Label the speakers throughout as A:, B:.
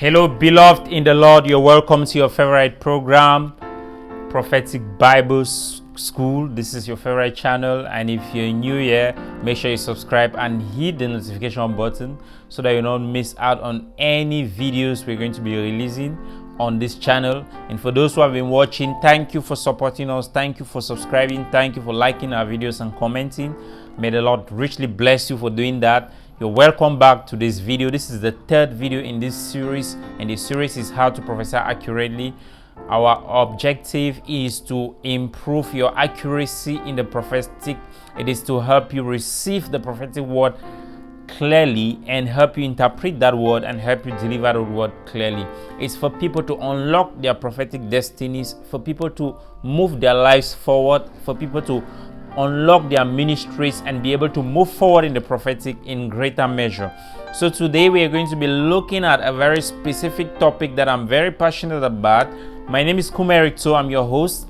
A: Hello, beloved in the Lord. You're welcome to your favorite program, Prophetic Bible School. This is your favorite channel, and if you're new here, make sure you subscribe and hit the notification button so that you don't miss out on any videos we're going to be releasing on this channel. And for those who have been watching, thank you for supporting us. Thank you for subscribing. Thank you for liking our videos and commenting. May the Lord richly bless you for doing that. You're welcome back to this video. This is the third video in this series, and this series is how to prophesy accurately. Our objective is to improve your accuracy in the prophetic. It is to help you receive the prophetic word clearly and help you interpret that word and help you deliver the word clearly. It's for people to unlock their prophetic destinies, for people to move their lives forward, for people to unlock their ministries and be able to move forward in the prophetic in greater measure. So today we are going to be looking at a very specific topic that I'm very passionate about. My name is Kum Eric Tso. I'm your host,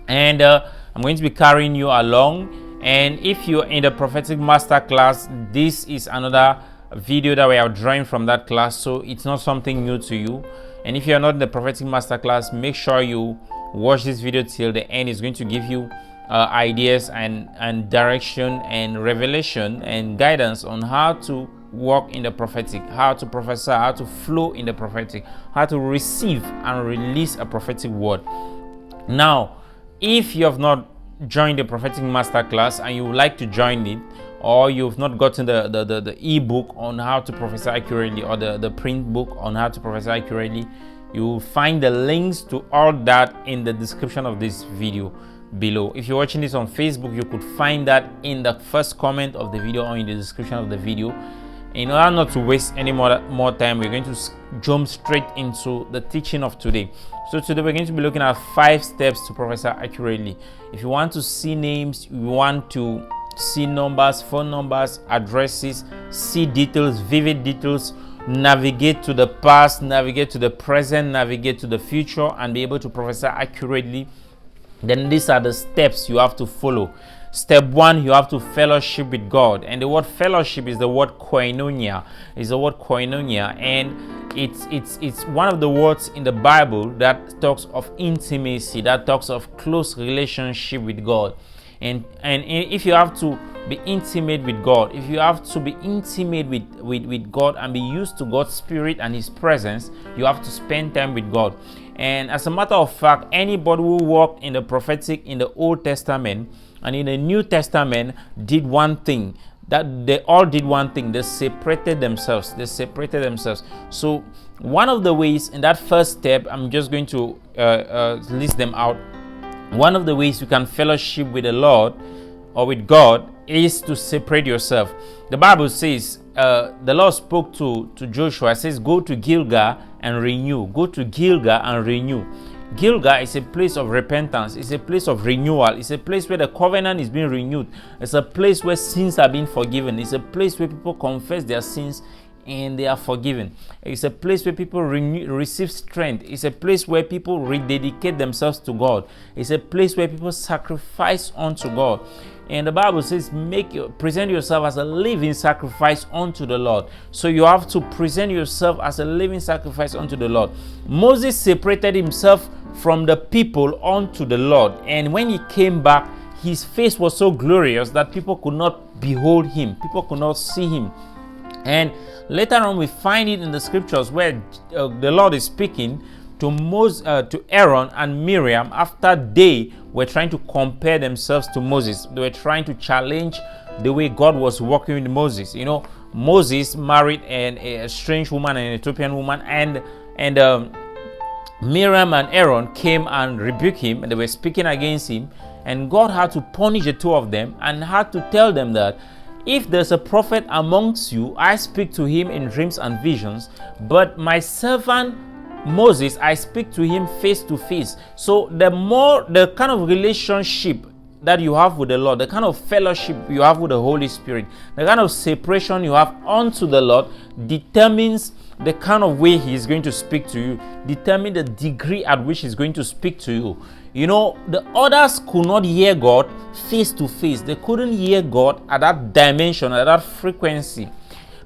A: and I'm going to be carrying you along. And if you're in the prophetic masterclass, this is another video that we are drawing from that class, so it's not something new to you. And if you're not in the prophetic masterclass, make sure you watch this video till the end. It's going to give you ideas and direction and revelation and guidance on how to walk in the prophetic, how to prophesy, how to flow in the prophetic, how to receive and release a prophetic word. Now, if you have not joined the prophetic masterclass and you would like to join it, or you've not gotten the ebook on how to prophesy accurately, or the print book on how to prophesy accurately, you will find the links to all that in the description of this video below. If you're watching this on Facebook, you could find that in the first comment of the video or in the description of the video. In order not to waste any more time, we're going to jump straight into the teaching of today. So today we're going to be looking at 5 steps to prophesy accurately. If you want to see names, you want to see numbers, phone numbers, addresses, see details, vivid details, navigate to the past, navigate to the present, navigate to the future, and be able to prophesy accurately, then these are the steps you have to follow. Step 1, you have to fellowship with God. And the word fellowship is the word koinonia. And it's one of the words in the Bible that talks of intimacy, that talks of close relationship with God. And if you have to be intimate with God, if you have to be intimate with God and be used to God's Spirit and His presence, you have to spend time with God. And as a matter of fact, anybody who walked in the prophetic in the Old Testament and in the New Testament did one thing. That they all did one thing. They separated themselves. So one of the ways in that first step, I'm just going to list them out. One of the ways you can fellowship with the Lord or with God is to separate yourself. The Bible says, the Lord spoke to Joshua, says, go to Gilgal and renew. Go to Gilgal and renew. Gilgal is a place of repentance. It's a place of renewal. It's a place where the covenant is being renewed. It's a place where sins are being forgiven. It's a place where people confess their sins and they are forgiven. It's a place where people receive strength. It's a place where people rededicate themselves to God. It's a place where people sacrifice unto God. And the Bible says, present yourself as a living sacrifice unto the Lord. So you have to present yourself as a living sacrifice unto the Lord. Moses separated himself from the people unto the Lord. And when he came back, his face was so glorious that people could not behold him. People could not see him. And later on, we find it in the scriptures where the Lord is speaking to Aaron and Miriam after they were trying to compare themselves to Moses. They were trying to challenge the way God was working with Moses. You know, Moses married a strange woman, an Ethiopian woman, and Miriam and Aaron came and rebuked him, and they were speaking against him, and God had to punish the two of them and had to tell them that if there's a prophet amongst you, I speak to him in dreams and visions, but my servant Moses, I speak to him face to face. So the kind of relationship that you have with the Lord, the kind of fellowship you have with the Holy Spirit, the kind of separation you have unto the Lord determines the kind of way He is going to speak to you, determine the degree at which He's going to speak to you. You know, the others could not hear God face to face. They couldn't hear God at that dimension, at that frequency.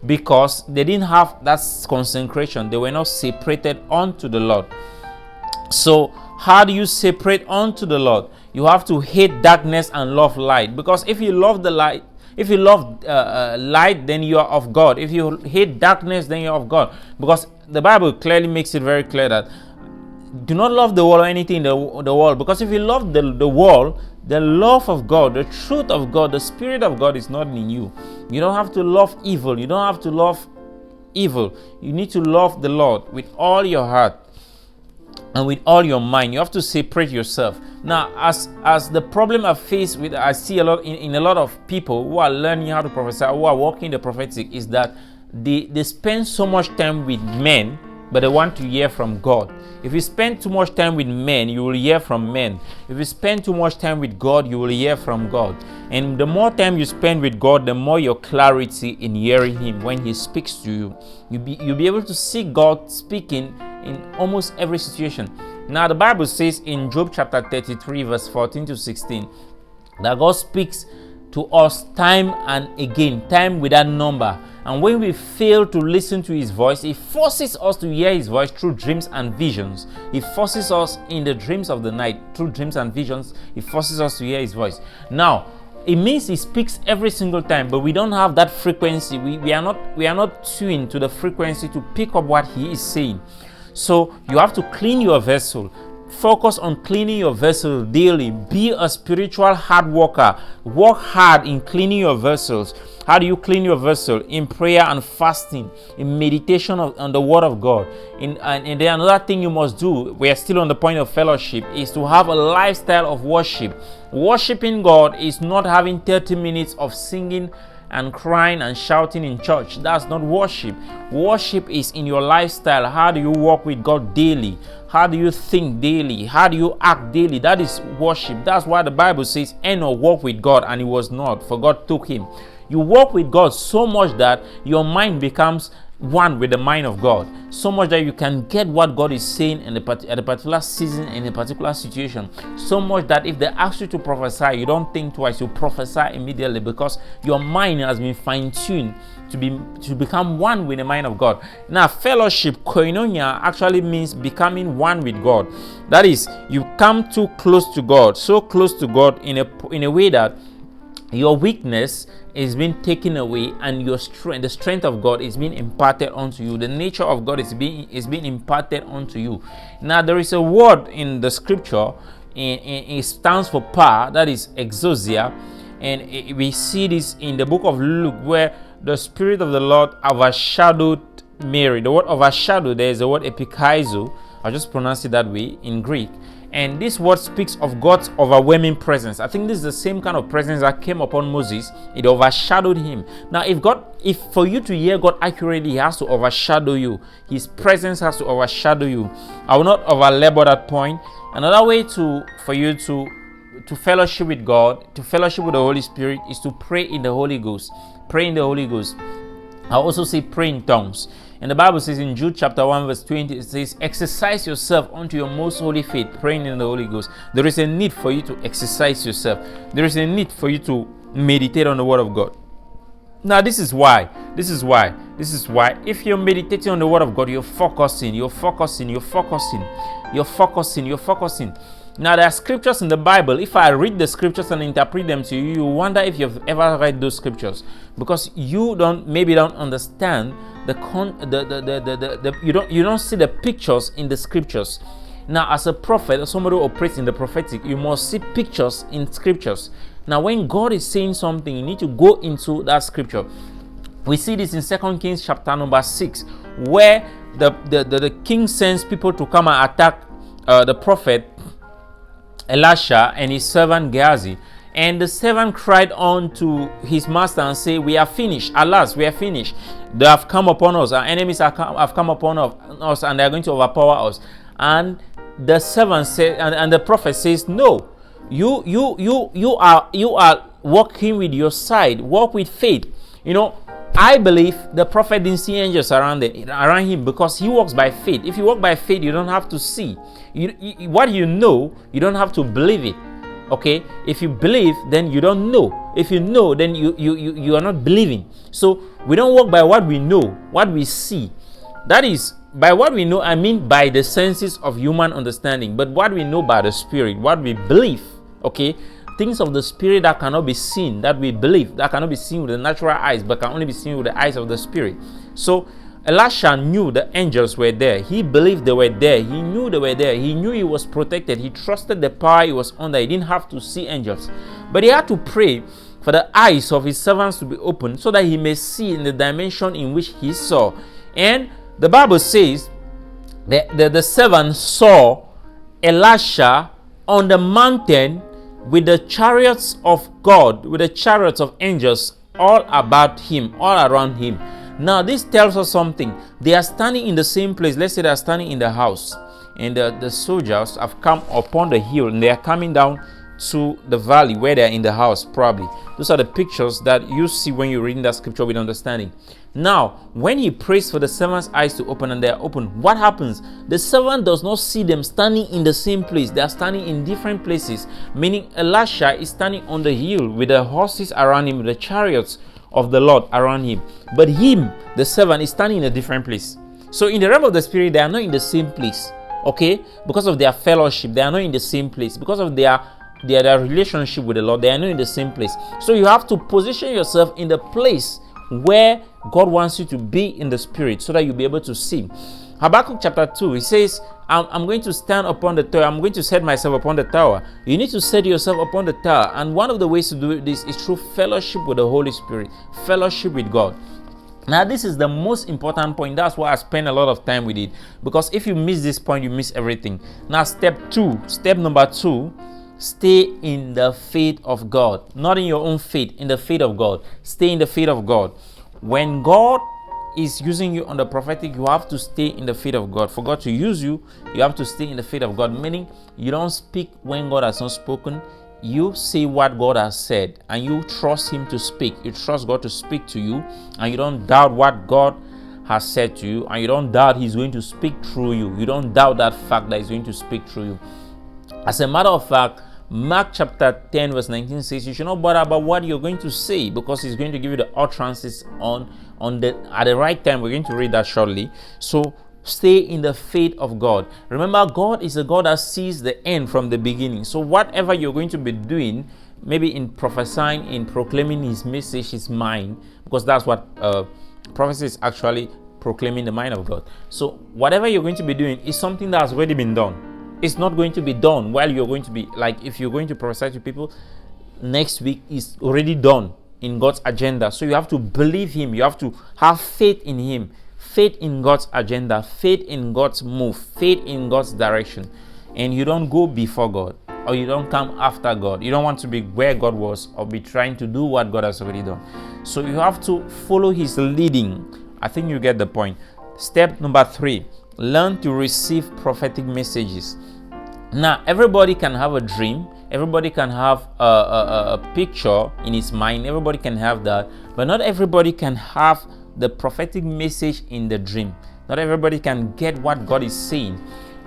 A: because they didn't have that consecration. They were not separated unto the Lord. So how do you separate unto the Lord? You have to hate darkness and love light, because if you love the light, if you love light, then you are of God. If you hate darkness, then you're of God, because the Bible clearly makes it very clear that do not love the world or anything in the world, because if you love the world, the love of God, the truth of God, the Spirit of God is not in you. You don't have to love evil. You don't have to love evil. You need to love the Lord with all your heart and with all your mind. You have to separate yourself. Now, as the problem I see a lot in a lot of people who are learning how to prophesy, who are walking the prophetic, is that they spend so much time with men, but they want to hear from God. If you spend too much time with men, you will hear from men. If you spend too much time with God, you will hear from God. And the more time you spend with God, the more your clarity in hearing Him when He speaks to you. You'll be able to see God speaking in almost every situation. Now, the Bible says in Job chapter 33, verse 14 to 16, that God speaks to us time and again, time without number. And when we fail to listen to His voice, He forces us to hear His voice through dreams and visions. He forces us in the dreams of the night, through dreams and visions. He forces us to hear His voice. Now, it means He speaks every single time, but we don't have that frequency. We are not tuned to the frequency to pick up what He is saying. So you have to clean your vessel. Focus on cleaning your vessel daily. Be a spiritual hard worker. Work hard in cleaning your vessels. How do you clean your vessel? In prayer and fasting, in meditation on the Word of God. And then another thing you must do, we are still on the point of fellowship, is to have a lifestyle of worship. Worshiping God is not having 30 minutes of singing and crying and shouting in church. That's not worship. Worship is in your lifestyle. How do you walk with God daily? How do you think daily? How do you act daily? That is worship. That's why the Bible says Enoch walked with God and he was not, for God took him. You walk with God so much that your mind becomes one with the mind of God, so much that you can get what God is saying at a particular season, in a particular situation, so much that if they ask you to prophesy, you don't think twice, you prophesy immediately, because your mind has been fine-tuned to become one with the mind of God. Now, fellowship, koinonia, actually means becoming one with God. That is, you come too close to God, so close to God in a way that your weakness is being taken away and your strength, the strength of God, is being imparted unto you. The nature of God is being imparted unto you. Now, there is a word in the scripture, it stands for power, that is exousia, and we see this in the book of Luke, where the Spirit of the Lord overshadowed Mary. The word overshadow, there is the word epikaizo. I'll just pronounce it that way in Greek. And this word speaks of God's overwhelming presence. I think this is the same kind of presence that came upon Moses. It overshadowed him. Now, if for you to hear God accurately, He has to overshadow you. His presence has to overshadow you. I will not overlabor that point. Another way for you to fellowship with God, to fellowship with the Holy Spirit, is to pray in the Holy Ghost. Pray in the Holy Ghost. I also say pray in tongues. And the Bible says in Jude chapter 1 verse 20, it says, exercise yourself unto your most holy faith, praying in the Holy Ghost. There is a need for you to exercise yourself. There is a need for you to meditate on the Word of God. Now, this is why. If you're meditating on the Word of God, you're focusing. Now, there are scriptures in the Bible. If I read the scriptures and interpret them to you, you wonder if you've ever read those scriptures, because you don't understand you don't see the pictures in the scriptures. Now, as a prophet or somebody who operates in the prophetic, you must see pictures in scriptures. Now, when God is saying something, you need to go into that scripture. We see this in 2 Kings chapter number 6, where the king sends people to come and attack the prophet Elisha and his servant Gehazi. And the servant cried unto his master and said, we are finished. Alas, we are finished. They have come upon us. Our enemies have come upon us, and they are going to overpower us. And the servant said, and the prophet says, no, you are walking with your side. Walk with faith. I believe the prophet didn't see angels around him, because he walks by faith. If you walk by faith, you don't have to see. What you know, you don't have to believe it. Okay, if you believe, then you don't know. If you know, then you are not believing. So we don't walk by what we know, what we see. That is, by what we know, I mean by the senses of human understanding, but what we know by the Spirit, what we believe. Okay, things of the Spirit that cannot be seen, that we believe, that cannot be seen with the natural eyes, but can only be seen with the eyes of the Spirit. So Elisha knew the angels were there. He believed they were there. He knew they were there. He knew he was protected. He trusted the power he was under. He didn't have to see angels. But he had to pray for the eyes of his servants to be opened so that he may see in the dimension in which he saw. And the Bible says that the servant saw Elisha on the mountain with the chariots of God, with the chariots of angels all about him, all around him. Now, this tells us something. They are standing in the same place. Let's say they are standing in the house, and the soldiers have come upon the hill, and they are coming down to the valley where they are in the house, probably. Those are the pictures that you see when you're reading that scripture with understanding. Now, when he prays for the servant's eyes to open and they are open, what happens? The servant does not see them standing in the same place. They are standing in different places, meaning Elisha is standing on the hill with the horses around him, with the chariots of the Lord around him. But him, the servant, is standing in a different place. So in the realm of the Spirit, they are not in the same place. Okay? Because of their fellowship, they are not in the same place. Because of their relationship with the Lord, they are not in the same place. So you have to position yourself in the place where God wants you to be in the Spirit, so that you'll be able to see. Habakkuk chapter 2, he says, I'm going to stand upon the tower. I'm going to set myself upon the tower. You need to set yourself upon the tower. And one of the ways to do this is through fellowship with the Holy Spirit, fellowship with God. Now, this is the most important point. That's why I spend a lot of time with it. Because if you miss this point, you miss everything. Now, step number 2, stay in the faith of God. Not in your own faith, in the faith of God. Stay in the faith of God. When God is using you on the prophetic, you have to stay in the faith of God. For God to use you, you have to stay in the faith of God, meaning you don't speak when God has not spoken. You say what God has said, and you trust Him to speak. You trust God to speak to you, and you don't doubt what God has said to you, and you don't doubt He's going to speak through you. You don't doubt that fact that He's going to speak through you. As a matter of fact, Mark chapter 10 verse 19 says you should not bother about what you're going to say, because He's going to give you the utterances at the right time. We're going to read that shortly. So stay in the faith of God. Remember, God is a God that sees the end from the beginning. So whatever you're going to be doing, maybe in prophesying, in proclaiming His message, His mind, because that's what prophecy is, actually proclaiming the mind of God. So whatever you're going to be doing is something that has already been done. It's not going to be done while you're going to be, like, if you're going to prophesy to people next week, is already done in God's agenda. So you have to believe Him. You have to have faith in Him, faith in God's agenda, faith in God's move, faith in God's direction. And you don't go before God, or you don't come after God. You don't want to be where God was, or be trying to do what God has already done. So you have to follow His leading. I think you get the point. Step number 3, learn to receive prophetic messages. Now, everybody can have a dream. Everybody can have a picture in his mind. Everybody can have that. But not everybody can have the prophetic message in the dream. Not everybody can get what God is saying.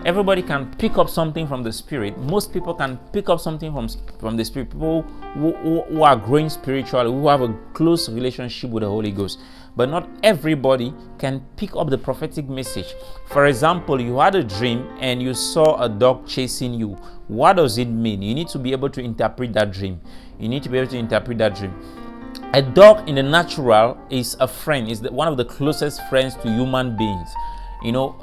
A: Everybody can pick up something from the Spirit. Most people can pick up something from the Spirit. People who are growing spiritually, who have a close relationship with the Holy Ghost. But not everybody can pick up the prophetic message. For example, you had a dream and you saw a dog chasing you. What does it mean? You need to be able to interpret that dream. A dog in the natural is a friend, is one of the closest friends to human beings. You know,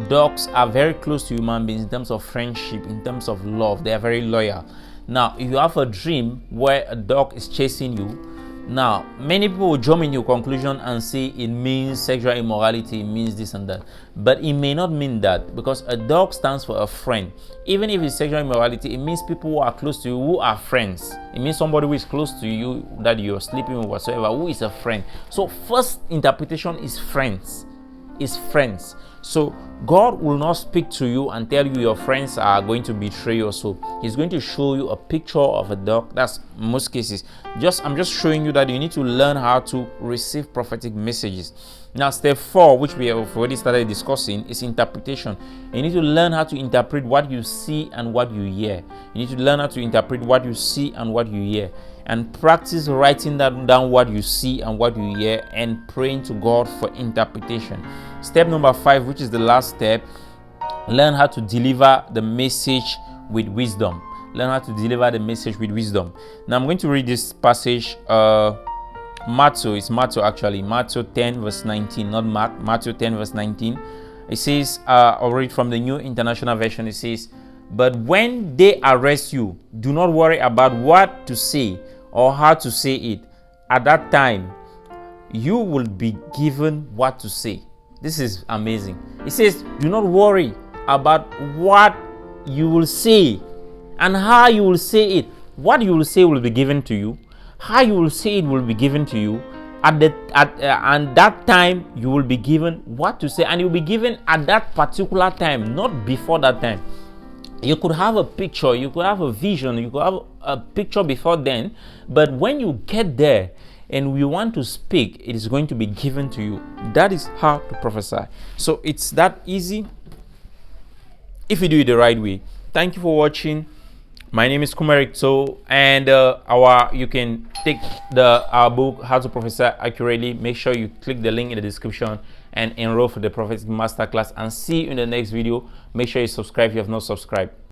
A: dogs are very close to human beings in terms of friendship, in terms of love. They are very loyal. Now, if you have a dream where a dog is chasing you, now, many people will jump into conclusion and say it means sexual immorality, it means this and that. But it may not mean that, because a dog stands for a friend. Even if it's sexual immorality, it means people who are close to you, who are friends. It means somebody who is close to you, that you're sleeping with whatsoever, who is a friend. So first interpretation is friends. is friends. So God will not speak to you and tell you your friends are going to betray you. So He's going to show you a picture of a dog. That's most cases. I'm just showing you that you need to learn how to receive prophetic messages. Now, step 4, which we have already started discussing, is interpretation. You need to learn how to interpret what you see and what you hear. You need to learn how to interpret what you see and what you hear, and practice writing down what you see and what you hear and praying to God for interpretation. Step number 5, which is the last step, learn how to deliver the message with wisdom. Learn how to deliver the message with wisdom. Now I'm going to read this passage. Matthew 10 verse 19, not Mark. Matthew 10 verse 19. It says, I'll read from the New International Version. It says, "But when they arrest you, do not worry about what to say or how to say it. At that time, you will be given what to say." This is amazing. It says, do not worry about what you will say and how you will say it. What you will say will be given to you. How you will say it will be given to you. And that time you will be given what to say, and you'll be given at that particular time, not before that time. You could have a picture, you could have a vision, you could have a picture before then, but when you get there and you want to speak, it is going to be given to you. That is how to prophesy. So it's that easy if you do it the right way. Thank you for watching. My name is Kum Eric Tso, and you can take our book, How to Prophesy Accurately. Make sure you click the link in the description and enroll for the Prophetic Masterclass, and see you in the next video. Make sure you subscribe if you have not subscribed.